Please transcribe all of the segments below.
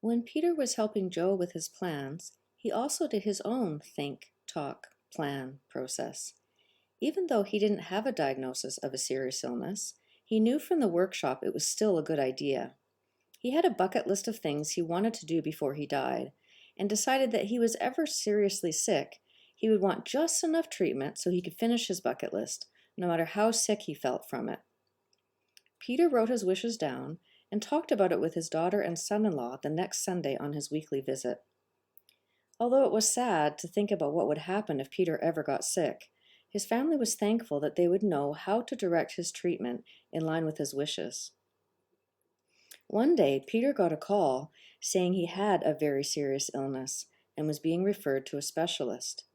When Peter was helping Joe with his plans, he also did his own think, talk, plan process. Even though he didn't have a diagnosis of a serious illness, he knew from the workshop it was still a good idea. He had a bucket list of things he wanted to do before he died, and decided that he was ever seriously sick, he would want just enough treatment so he could finish his bucket list, no matter how sick he felt from it. Peter wrote his wishes down and talked about it with his daughter and son-in-law the next Sunday on his weekly visit. Although it was sad to think about what would happen if Peter ever got sick, his family was thankful that they would know how to direct his treatment in line with his wishes. One day, Peter got a call saying he had a very serious illness and was being referred to a specialist.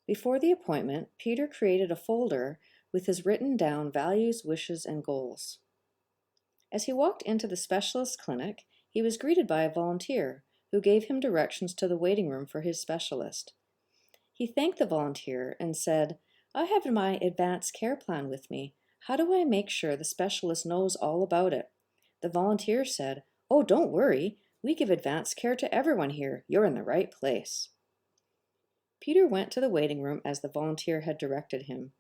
Before the appointment, Peter created a folder with his written down values, wishes, and goals. As he walked into the specialist's clinic, he was greeted by a volunteer who gave him directions to the waiting room for his specialist. He thanked the volunteer and said, "I have my advanced care plan with me. How do I make sure the specialist knows all about it?" The volunteer said, "Oh, don't worry. We give advanced care to everyone here. You're in the right place." Peter went to the waiting room as the volunteer had directed him.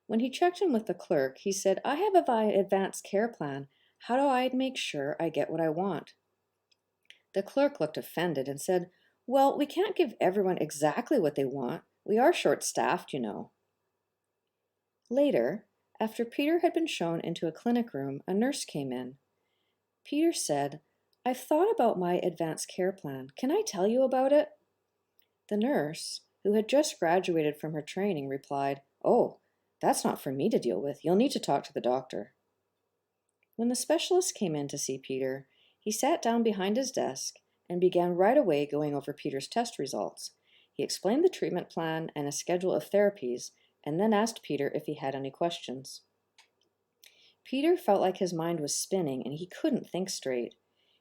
When he checked in with the clerk, he said, "I have a advanced care plan. How do I make sure I get what I want?" The clerk looked offended and said, "Well, we can't give everyone exactly what they want. We are short-staffed, you know." Later, after Peter had been shown into a clinic room, a nurse came in. Peter said, "I've thought about my advanced care plan. Can I tell you about it?" The nurse, who had just graduated from her training, replied, "Oh, that's not for me to deal with. You'll need to talk to the doctor." When the specialist came in to see Peter, he sat down behind his desk and began right away going over Peter's test results. He explained the treatment plan and a schedule of therapies, and then asked Peter if he had any questions. Peter felt like his mind was spinning and he couldn't think straight.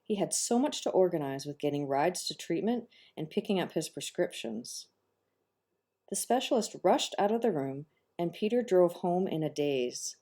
He had so much to organize with getting rides to treatment and picking up his prescriptions. The specialist rushed out of the room, and Peter drove home in a daze.